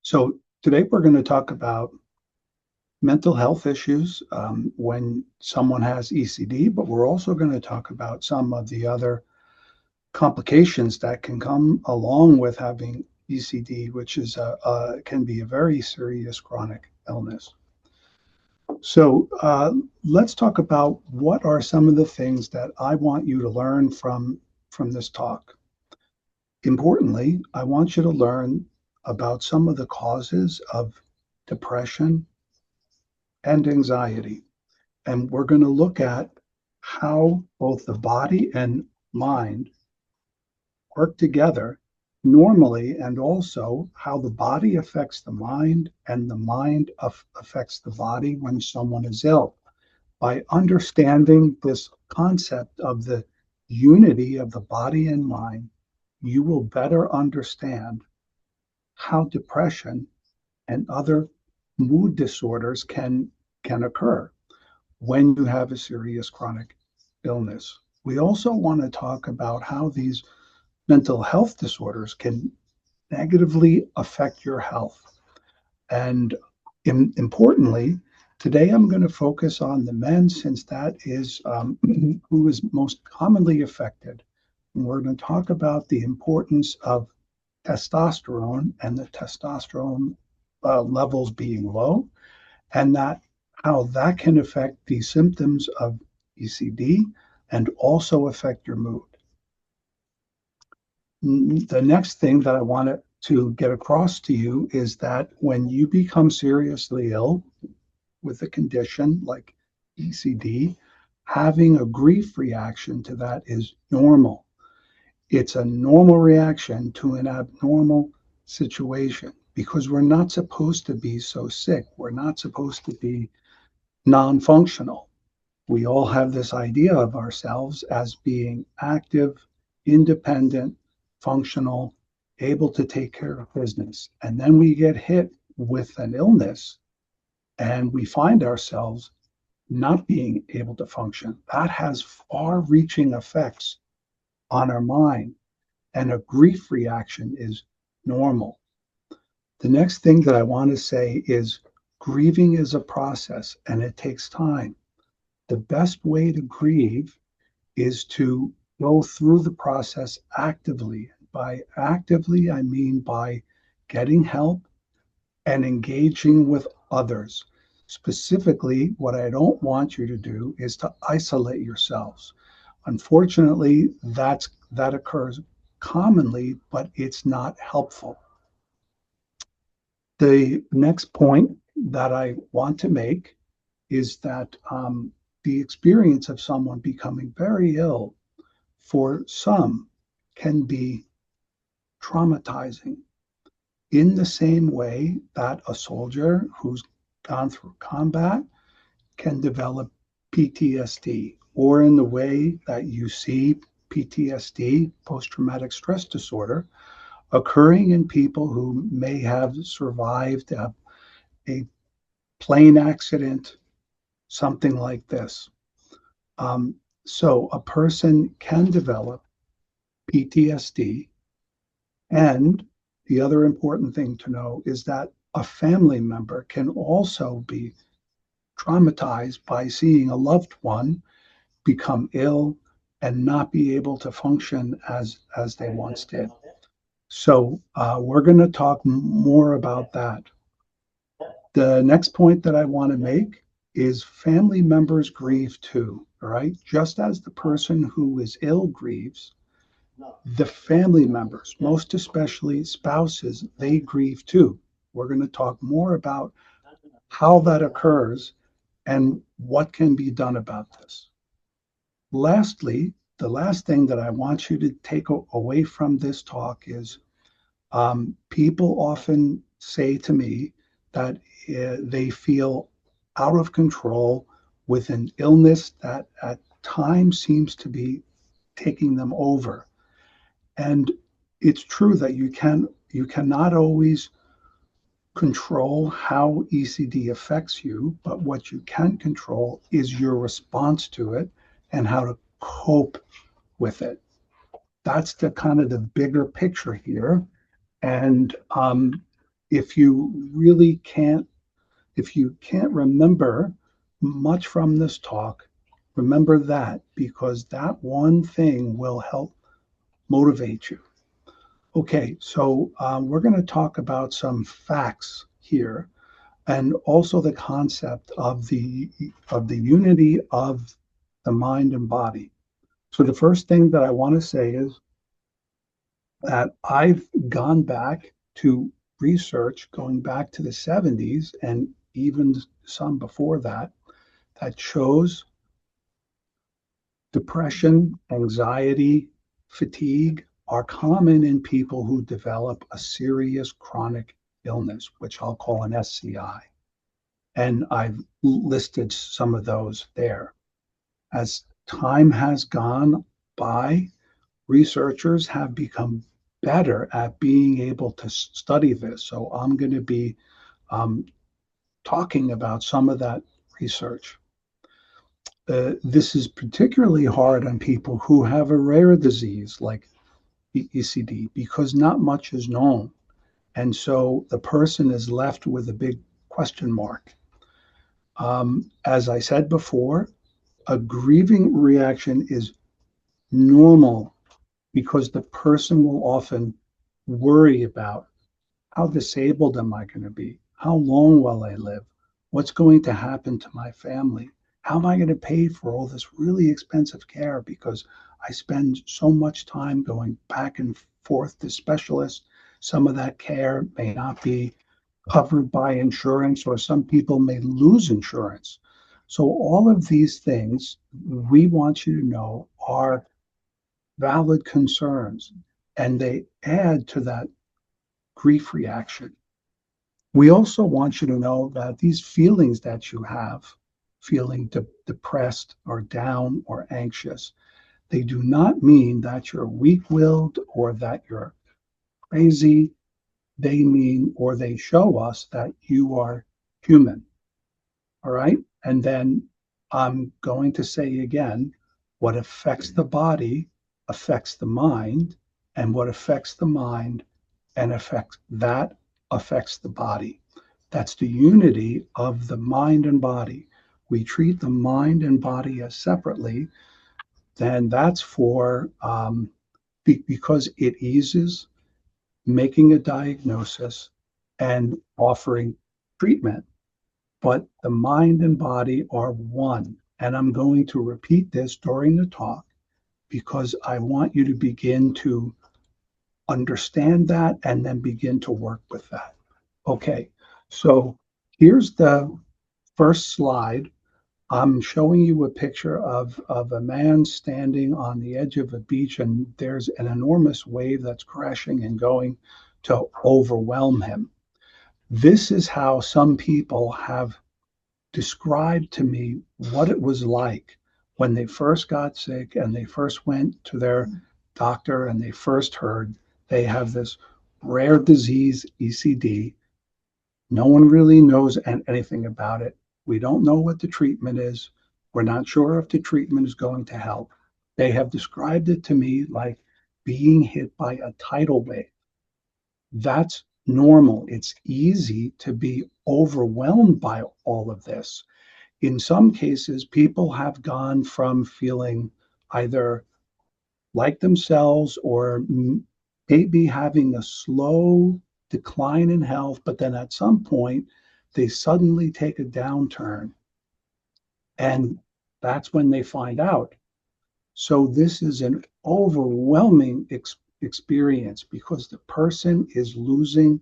So today we're going to talk about mental health issues when someone has ECD, but we're also going to talk about some of the other complications that can come along with having ECD, which is can be a very serious chronic illness. So let's talk about what are some of the things that I want you to learn from this talk. Importantly, I want you to learn about some of the causes of depression and anxiety. And we're going to look at how both the body and mind work together normally, and also how the body affects the mind and the mind affects the body when someone is ill. By understanding this concept of the unity of the body and mind, you will better understand how depression and other mood disorders can occur when you have a serious chronic illness. We also want to talk about how these mental health disorders can negatively affect your health. And importantly, today I'm going to focus on the men since that is who is most commonly affected. And we're going to talk about the importance of testosterone and the testosterone levels being low, and that how that can affect the symptoms of ECD and also affect your mood. The next thing that I wanted to get across to you is that when you become seriously ill with a condition like ECD, having a grief reaction to that is normal. It's a normal reaction to an abnormal situation because we're not supposed to be so sick. We're not supposed to be non-functional. We all have this idea of ourselves as being active, independent, functional, able to take care of business. And then we get hit with an illness and we find ourselves not being able to function. That has far reaching effects on our mind, and a grief reaction is normal. The next thing that I want to say is grieving is a process and it takes time. The best way to grieve is to go through the process actively. By actively, I mean by getting help and engaging with others. Specifically, what I don't want you to do is to isolate yourselves. Unfortunately, that occurs commonly, but it's not helpful. The next point that I want to make is that the experience of someone becoming very ill for some can be traumatizing in the same way that a soldier who's gone through combat can develop PTSD, or in the way that you see PTSD, post-traumatic stress disorder, occurring in people who may have survived a plane accident, something like this. So a person can develop PTSD. And the other important thing to know is that a family member can also be traumatized by seeing a loved one become ill and not be able to function as they once did. So we're going to talk more about that. The next point that I want to make is family members grieve too, all right? Just as the person who is ill grieves, the family members, most especially spouses, they grieve too. We're going to talk more about how that occurs and what can be done about this. Lastly, the last thing that I want you to take away from this talk is people often say to me that they feel out of control with an illness that at times seems to be taking them over. And it's true that you cannot always control how ECD affects you, but what you can control is your response to it and how to cope with it. That's the kind of the bigger picture here. And if you really can't, if you can't remember much from this talk, remember that, because that one thing will help motivate you. Okay, so we're going to talk about some facts here, and also the concept of the unity of the mind and body. So the first thing that I want to say is that I've gone back to research going back to the 70s and even some before that, that shows depression, anxiety, fatigue are common in people who develop a serious chronic illness, which I'll call an SCI. And I've listed some of those there. As time has gone by, researchers have become better at being able to study this. So I'm going to be um, talking about some of that research. This is particularly hard on people who have a rare disease like ECD because not much is known. And so the person is left with a big question mark. As I said before, a grieving reaction is normal because the person will often worry about how disabled am I going to be? How long will I live? What's going to happen to my family? How am I going to pay for all this really expensive care because I spend so much time going back and forth to specialists? Some of that care may not be covered by insurance, or some people may lose insurance. So, all of these things we want you to know are valid concerns, and they add to that grief reaction. We also want you to know that these feelings that you have, feeling depressed or down or anxious, they do not mean that you're weak willed or that you're crazy. They mean, or they show us that you are human. All right. And then I'm going to say again, what affects the body affects the mind, and what affects the mind and affects the body. That's the unity of the mind and body. We treat the mind and body as separately, then that's for because it eases making a diagnosis and offering treatment. But the mind and body are one. And I'm going to repeat this during the talk because I want you to begin to understand that and then begin to work with that. Okay, so here's the first slide. I'm showing you a picture of a man standing on the edge of a beach, and there's an enormous wave that's crashing and going to overwhelm him. This is how some people have described to me what it was like when they first got sick and they first went to their doctor and they first heard they have this rare disease, ECD. No one really knows anything about it. We don't know what the treatment is. We're not sure if the treatment is going to help. They have described it to me like being hit by a tidal wave. That's normal. It's easy to be overwhelmed by all of this. In some cases, people have gone from feeling either like themselves or maybe having a slow decline in health, but then at some point, they suddenly take a downturn. And that's when they find out. So, this is an overwhelming experience because the person is losing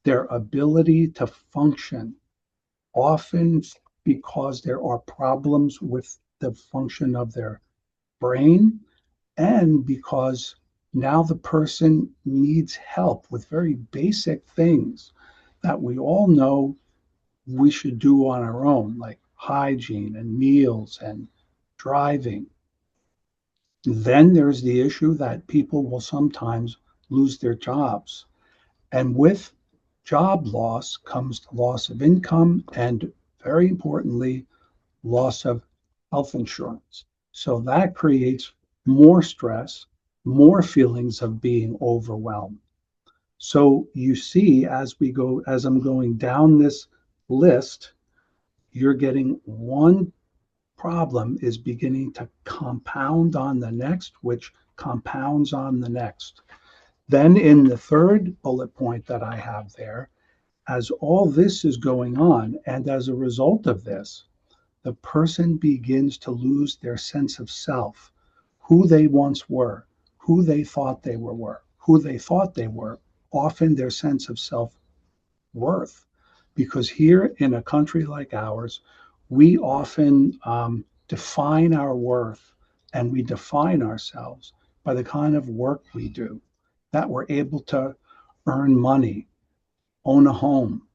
their ability to function, often because there are problems with the function of their brain, and because now the person needs help with very basic things that we all know we should do on our own, like hygiene and meals and driving. Then there's the issue that people will sometimes lose their jobs. And with job loss comes the loss of income and, very importantly, loss of health insurance. So that creates more stress, more feelings of being overwhelmed. So you see, as I'm going down this list, you're getting one problem is beginning to compound on the next, which compounds on the next. Then in the third bullet point that I have there, as all this is going on, and as a result of this, the person begins to lose their sense of self, who they once were, who they thought they were, who they thought they were, often their sense of self worth. Because here in a country like ours, we often define our worth and we define ourselves by the kind of work we do, that we're able to earn money, own a home,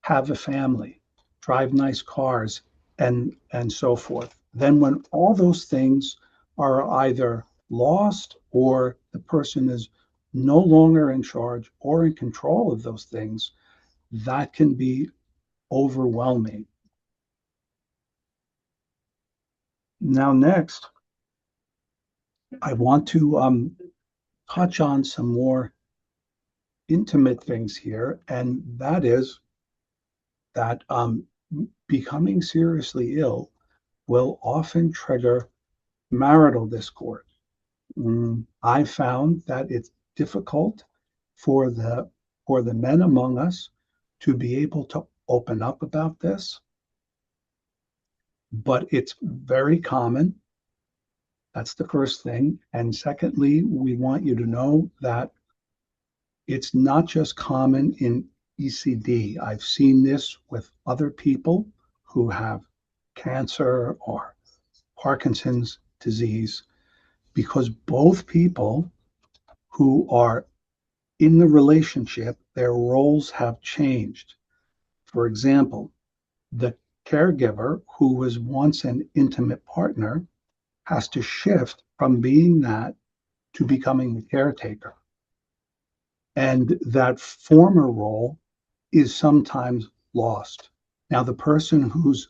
have a family, drive nice cars, and so forth. Then when all those things are either lost or the person is no longer in charge or in control of those things, that can be overwhelming. Now, next, I want to touch on some more intimate things here, and that is that becoming seriously ill will often trigger marital discord. I found that it's difficult for the men among us to be able to open up about this, but it's very common. That's the first thing. And secondly, we want you to know that it's not just common in ECD. I've seen this with other people who have cancer or Parkinson's disease, because both people who are in the relationship, their roles have changed. For example, the caregiver who was once an intimate partner has to shift from being that to becoming the caretaker. And that former role is sometimes lost. Now, the person who's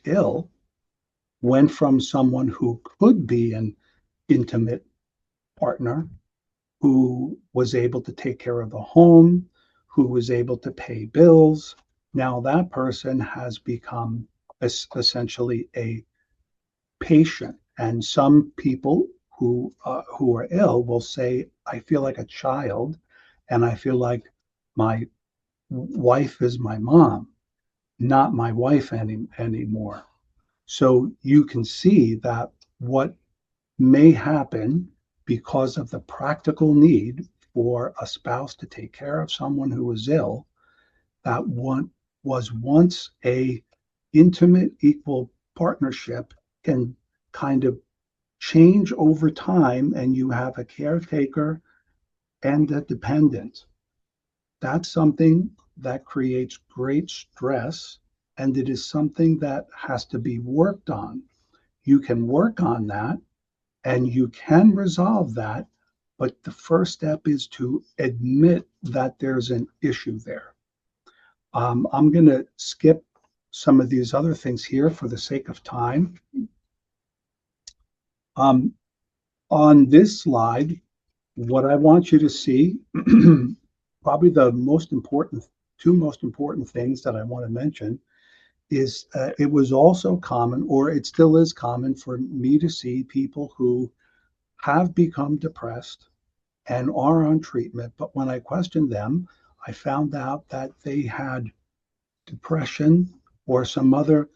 ill went from someone who could be an intimate partner, who was able to take care of the home, who was able to pay bills. Now that person has become essentially a patient. And some people who are ill will say, "I feel like a child, and I feel like my wife is my mom, not my wife anymore." So you can see that what may happen because of the practical need for a spouse to take care of someone who is ill, that one was once a intimate equal partnership, can kind of change over time, and you have a caretaker and a dependent. That's something that creates great stress, and it is something that has to be worked on. You can work on that and you can resolve that, but the first step is to admit that there's an issue there. I'm going to skip some of these other things here for the sake of time. Um, on this slide, what I want you to see, probably the two most important things that I want to mention is it was also common, or it still is common, for me to see people who have become depressed and are on treatment. But when I questioned them, I found out that they had depression or some other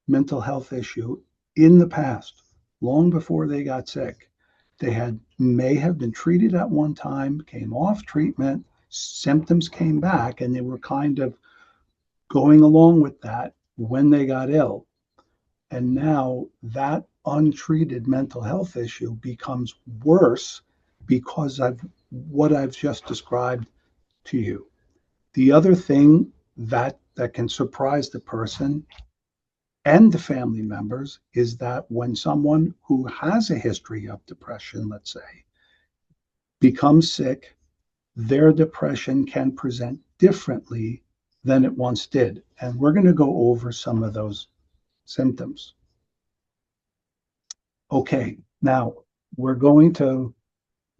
mental health issue in the past, long before they got sick. They may have been treated at one time, came off treatment, symptoms came back, and they were kind of going along with that when they got ill. And now that untreated mental health issue becomes worse because of what I've just described to you. The other thing that can surprise the person and the family members is that when someone who has a history of depression, let's say, becomes sick, their depression can present differently than it once did. And we're going to go over some of those symptoms. Okay, now we're going to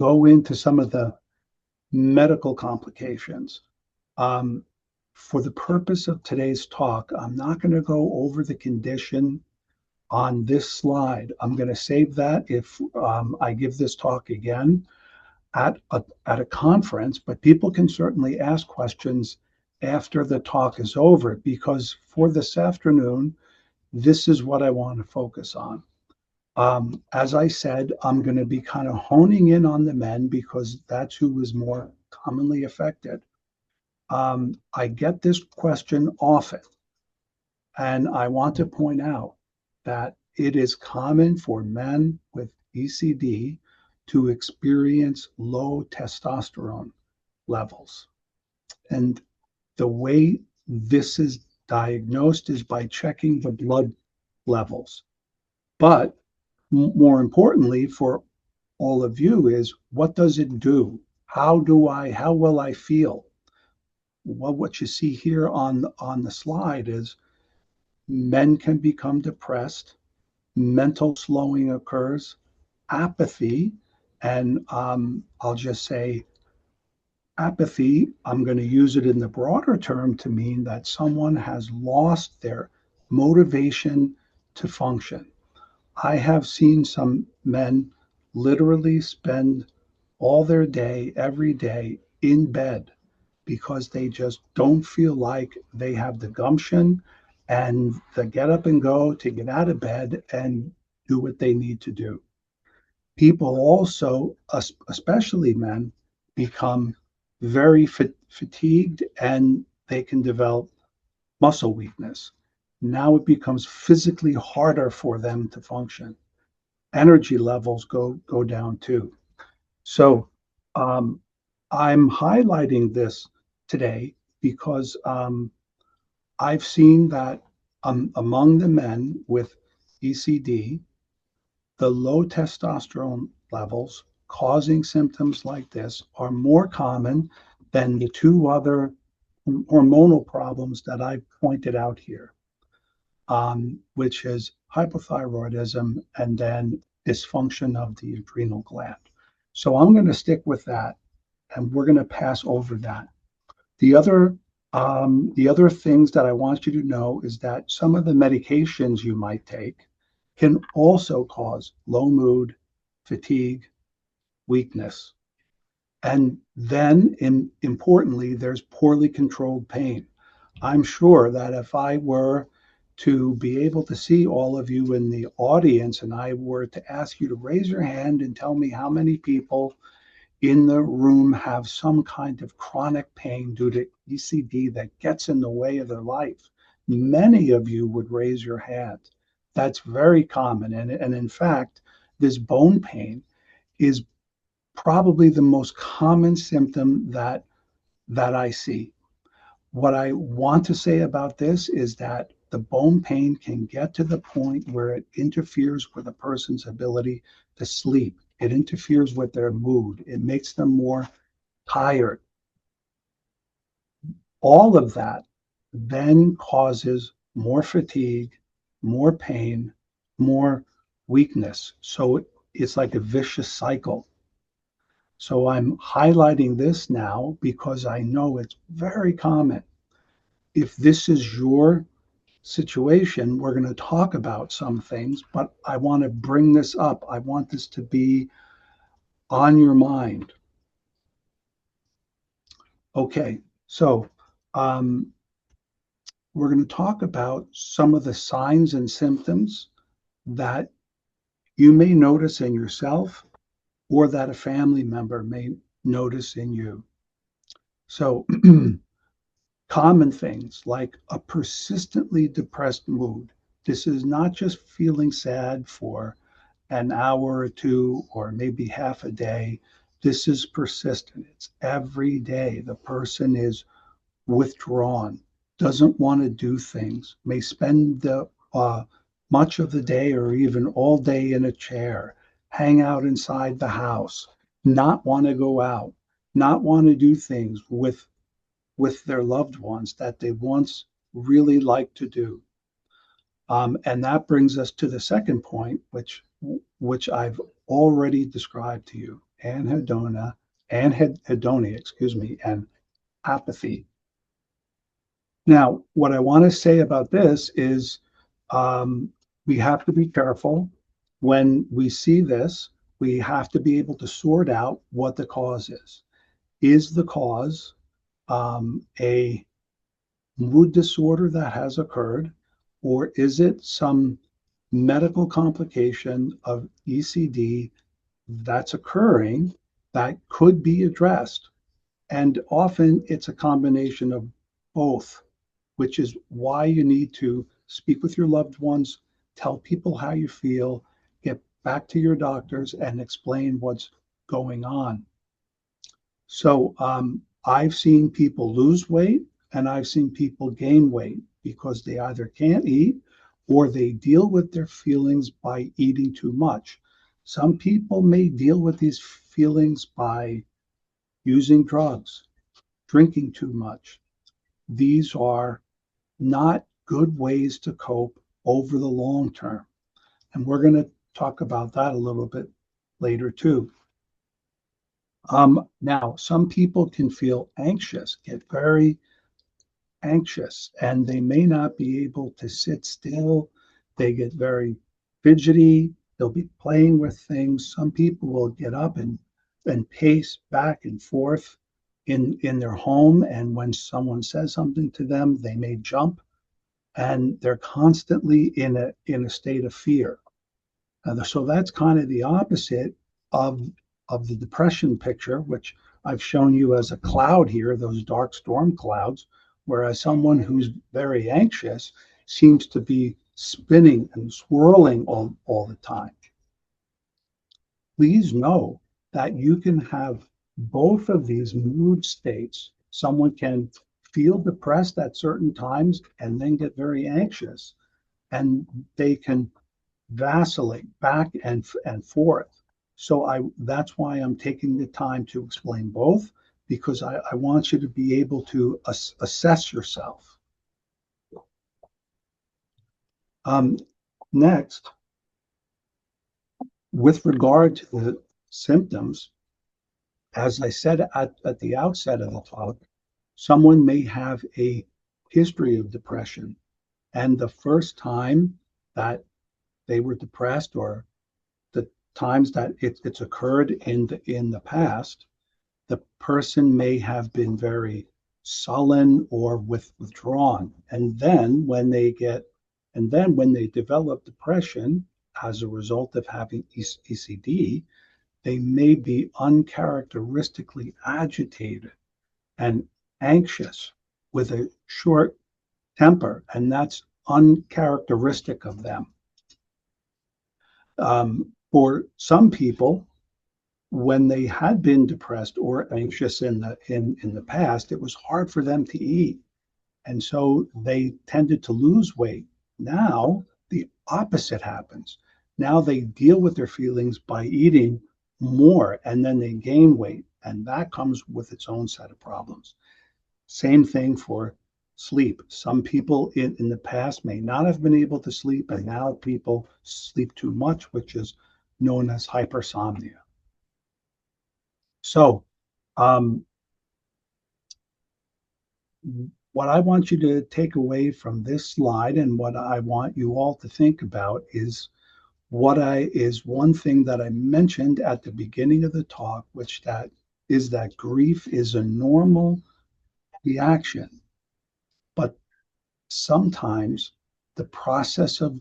go into some of the medical complications. Um, for the purpose of today's talk, I'm not going to go over the condition on this slide. I'm going to save that if I give this talk again at a conference, but people can certainly ask questions after the talk is over, because for this afternoon, this is what I want to focus on. As I said, I'm going to be kind of honing in on the men because that's who is more commonly affected. I get this question often, and I want to point out that it is common for men with ECD to experience low testosterone levels. And the way this is diagnosed is by checking the blood levels. But more importantly, for all of you, is what does it do? How will I feel? Well, what you see here on the slide is men can become depressed, mental slowing occurs, apathy, and I'll just say apathy, I'm going to use it in the broader term to mean that someone has lost their motivation to function. I have seen some men literally spend all their day, every day in bed because they just don't feel like they have the gumption and the get up and go to get out of bed and do what they need to do. People also, especially men, become very fatigued and they can develop muscle weakness. Now it becomes physically harder for them to function. Energy levels go down too. So um, I'm highlighting this today because I've seen that among the men with ECD, the low testosterone levels causing symptoms like this are more common than the two other hormonal problems that I pointed out here, which is hypothyroidism and then dysfunction of the adrenal gland. So I'm going to stick with that, and we're going to pass over that. The other the other things that I want you to know is that some of the medications you might take can also cause low mood, fatigue, weakness. And then, importantly, there's poorly controlled pain. I'm sure that if I were to be able to see all of you in the audience and I were to ask you to raise your hand and tell me how many people in the room have some kind of chronic pain due to ECD that gets in the way of their life, many of you would raise your hand. That's very common. And in fact, this bone pain is probably the most common symptom that I see. What I want to say about this is that the bone pain can get to the point where it interferes with a person's ability to sleep. It interferes with their mood. It makes them more tired. All of that then causes more fatigue, more pain, more weakness. So it's like a vicious cycle. So I'm highlighting this now because I know it's very common. If this is your situation, we're going to talk about some things, but I want to bring this up. I want this to be on your mind. Okay, so um, we're going to talk about some of the signs and symptoms that you may notice in yourself or that a family member may notice in you. So, common things like a persistently depressed mood. This is not just feeling sad for an hour or two or maybe half a day. This is persistent. It's every day. The person is withdrawn, doesn't want to do things, may spend much of the day or even all day in a chair, hang out inside the house, not want to go out, not want to do things with their loved ones that they once really liked to do. And that brings us to the second point, which I've already described to you, anhedonia anhedonia, excuse me, and apathy. Now, what I want to say about this is um, we have to be careful when we see this. We have to be able to sort out what the cause is. Is the cause a mood disorder that has occurred, or is it some medical complication of ECD that's occurring that could be addressed? And often it's a combination of both, which is why you need to speak with your loved ones, tell people how you feel, get back to your doctors and explain what's going on. So I've seen people lose weight and I've seen people gain weight because they either can't eat or they deal with their feelings by eating too much. Some people may deal with these feelings by using drugs, drinking too much. These are not good ways to cope over the long term. And we're going to talk about that a little bit later too. Now, some people can feel anxious, get very anxious, and they may not be able to sit still. They get very fidgety. They'll be playing with things. Some people will get up and pace back and forth in their home. And when someone says something to them, they may jump and they're constantly in a state of fear. So that's kind of the opposite of of the depression picture, which I've shown you as a cloud here, those dark storm clouds, whereas someone who's very anxious seems to be spinning and swirling all the time. Please know that you can have both of these mood states. Someone can feel depressed at certain times and then get very anxious, and they can vacillate back and forth. So that's why I'm taking the time to explain both, because I want you to be able to assess yourself. Um, Next, with regard to the symptoms, as I said at the outset of the talk, someone may have a history of depression. And the first time that they were depressed, or the times that it's occurred in the past, the person may have been very sullen or withdrawn. And then when they develop depression as a result of having ECD, they may be uncharacteristically agitated and anxious with a short temper, and that's uncharacteristic of them. For some people, when they had been depressed or anxious in the past, it was hard for them to eat, and so they tended to lose weight. Now the opposite happens. Now they deal with their feelings by eating more, and then they gain weight, and that comes with its own set of problems. Same thing for sleep. Some people in the past may not have been able to sleep, and now people sleep too much, which is known as hypersomnia. So, um, what I want you to take away from this slide, and what I want you all to think about, is one thing that I mentioned at the beginning of the talk, which that is that grief is a normal reaction, but sometimes the process of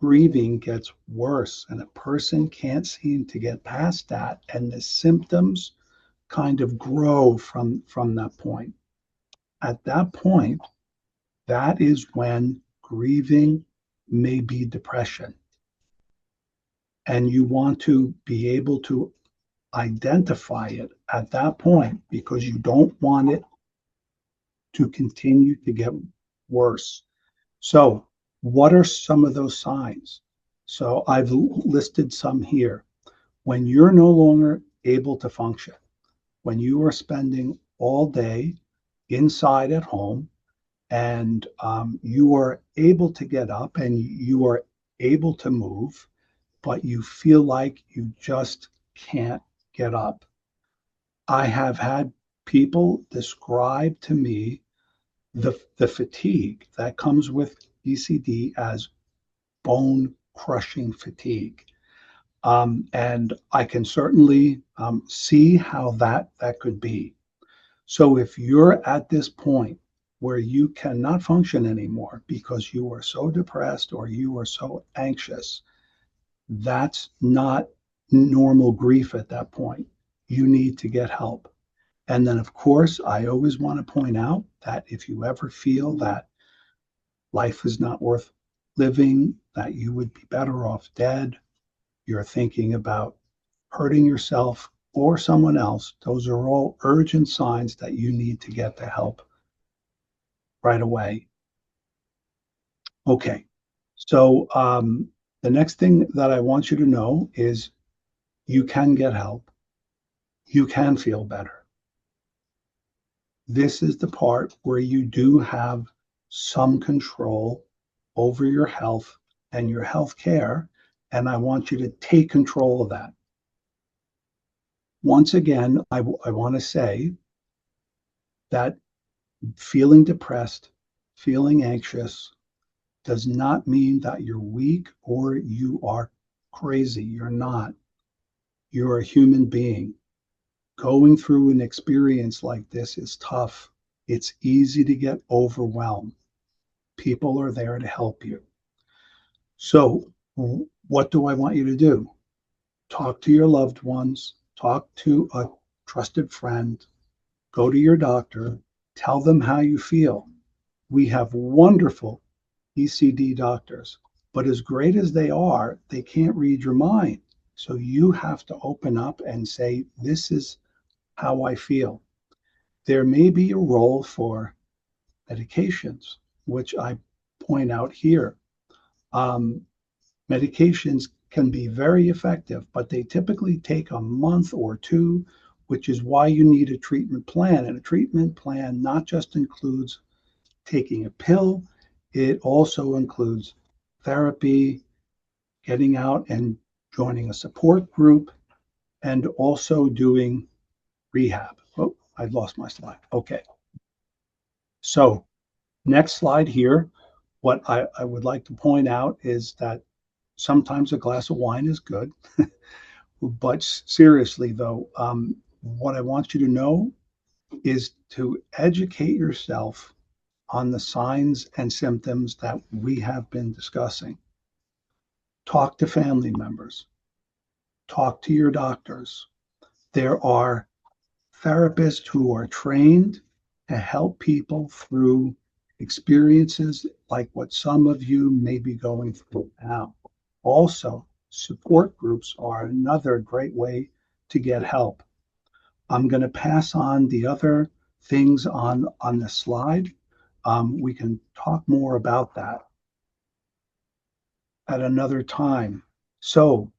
grieving gets worse and a person can't seem to get past that, and the symptoms kind of grow from that point. At that point, that is when grieving may be depression, and you want to be able to identify it at that point, because you don't want it to continue to get worse. So, what are some of those signs? So, I've listed some here. When you're no longer able to function, when you are spending all day inside at home, and you are able to get up and you are able to move, but you feel like you just can't get up. I have had people describe to me the fatigue that comes with ECD as bone crushing fatigue. And I can certainly see how that could be. So if you're at this point where you cannot function anymore because you are so depressed or you are so anxious, that's not normal grief at that point. You need to get help. And then, of course, I always want to point out that if you ever feel that life is not worth living, that you would be better off dead, you're thinking about hurting yourself or someone else, those are all urgent signs that you need to get the help right away. Okay, so the next thing that I want you to know is you can get help. You can feel better. This is the part where you do have some control over your health and your health care, and I want you to take control of that. Once again, I want to say that feeling depressed, feeling anxious does not mean that you're weak or you are crazy. You're not. You're a human being. Going through an experience like this is tough. It's easy to get overwhelmed. People are there to help you. So, what do I want you to do? Talk to your loved ones, talk to a trusted friend, go to your doctor, tell them how you feel. We have wonderful ECD doctors, but as great as they are, they can't read your mind. So you have to open up and say, this is how I feel. There may be a role for medications, which I point out here. Um, Medications can be very effective, but they typically take a month or two, which is why you need a treatment plan. And a treatment plan not just includes taking a pill, it also includes therapy, getting out and joining a support group, and also doing rehab. Oh, I lost my slide. Okay. So, next slide here. What I would like to point out is that sometimes a glass of wine is good. But seriously, though, what I want you to know is to educate yourself on the signs and symptoms that we have been discussing. Talk to family members, talk to your doctors. There are therapists who are trained to help people through experiences like what some of you may be going through now. Also, support groups are another great way to get help. I'm going to pass on the other things on the slide. We can talk more about that at another time. So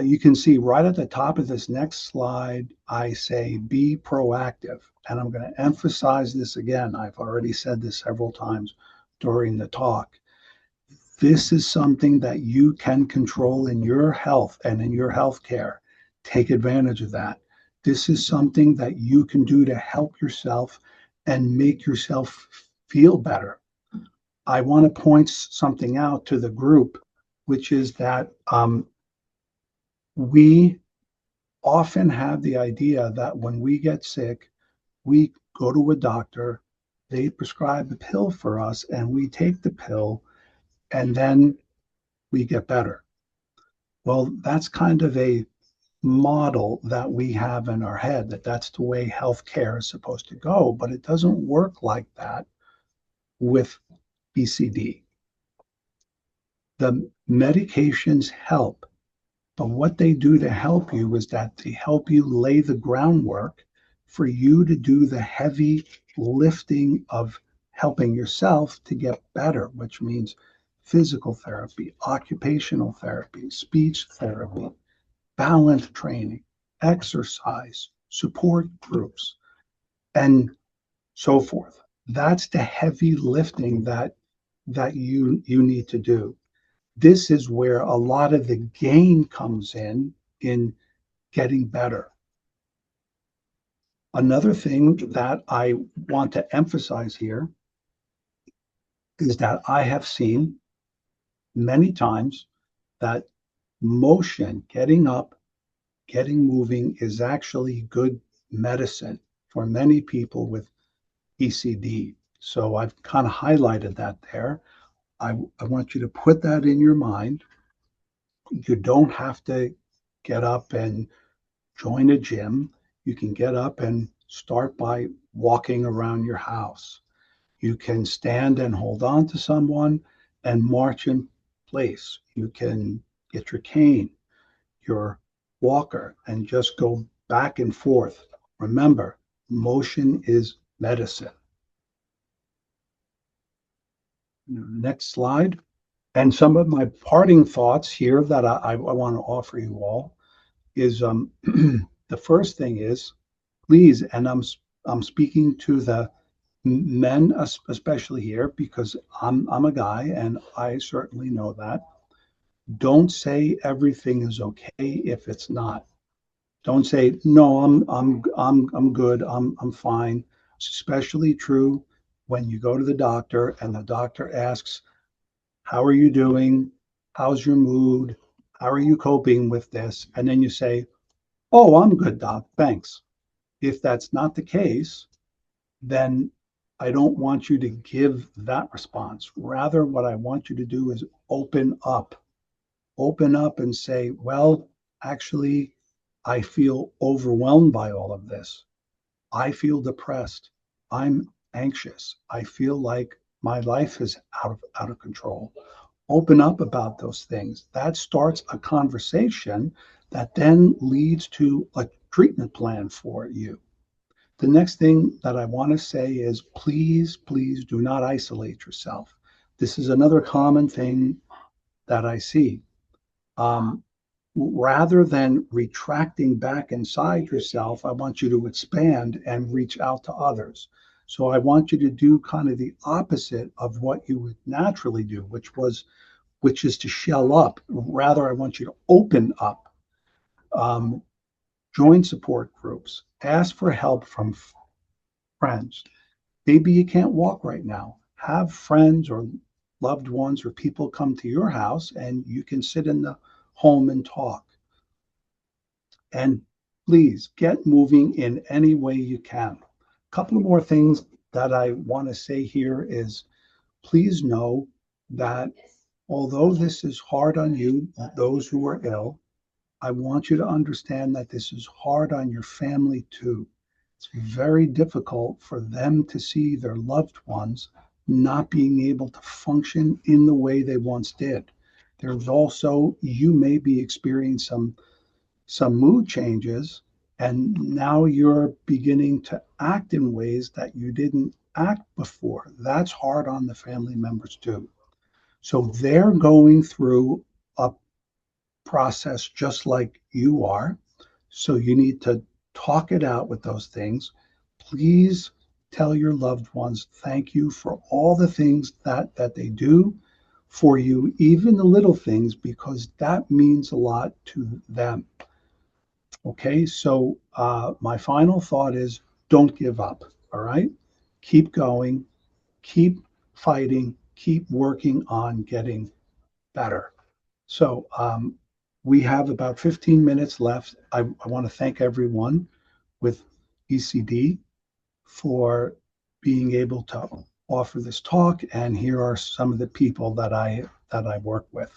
you can see right at the top of this next slide, I say be proactive. And I'm going to emphasize this again. I've already said this several times during the talk. This is something that you can control in your health and in your health care. Take advantage of that. This is something that you can do to help yourself and make yourself feel better. I want to point something out to the group, which is that we often have the idea that when we get sick, we go to a doctor, they prescribe a pill for us, and we take the pill, and then we get better. Well, that's kind of a model that we have in our head that that's the way healthcare is supposed to go, but it doesn't work like that with ECD. The medications help, but what they do to help you is that they help you lay the groundwork for you to do the heavy lifting of helping yourself to get better, which means physical therapy, occupational therapy, speech therapy, balance training, exercise, support groups, and so forth. That's the heavy lifting that you need to do. This is where a lot of the gain comes in getting better. Another thing that I want to emphasize here is that I have seen many times that motion, getting up, getting moving is actually good medicine for many people with ECD. So I've kind of highlighted that there. I want you to put that in your mind. You don't have to get up and join a gym. You can get up and start by walking around your house. You can stand and hold on to someone and march in place. You can get your cane, your walker, and just go back and forth. Remember, motion is medicine. Next slide. And some of my parting thoughts here that I want to offer you all is the first thing is please, and I'm speaking to the men especially here because I'm a guy and I certainly know that. Don't say everything is okay if it's not. Don't say no, I'm good. I'm fine. It's especially true when you go to the doctor and the doctor asks, "How are you doing? How's your mood? How are you coping with this?" And then you say, "Oh, I'm good, doc. Thanks." If that's not the case, then I don't want you to give that response. Rather, what I want you to do is open up and say, well, actually, I feel overwhelmed by all of this. I feel depressed. I'm anxious. I feel like my life is out of control. Open up about those things. That starts a conversation that then leads to a treatment plan for you. The next thing that I want to say is please, please do not isolate yourself. This is another common thing that I see. Um, Rather than retracting back inside yourself, I want you to expand and reach out to others. So I want you to do kind of the opposite of what you would naturally do, which is to shell up. Rather, I want you to open up. Um, Join support groups. Ask for help from friends. Maybe you can't walk right now. Have friends or loved ones or people come to your house and you can sit in the home and talk. And please get moving in any way you can. A couple of more things that I want to say here is please know that although this is hard on you, those who are ill, I want you to understand that this is hard on your family too. It's very difficult for them to see their loved ones not being able to function in the way they once did. There's also, you may be experiencing some mood changes, and now you're beginning to act in ways that you didn't act before. That's hard on the family members too. So they're going through a process just like you are. So you need to talk it out with those things. Please tell your loved ones thank you for all the things that they do for you, even the little things, because that means a lot to them. Okay, so my final thought is don't give up. All right, keep going, keep fighting, keep working on getting better. So we have about 15 minutes left. I want to thank everyone with ECD for being able to offer this talk. And here are some of the people that I work with.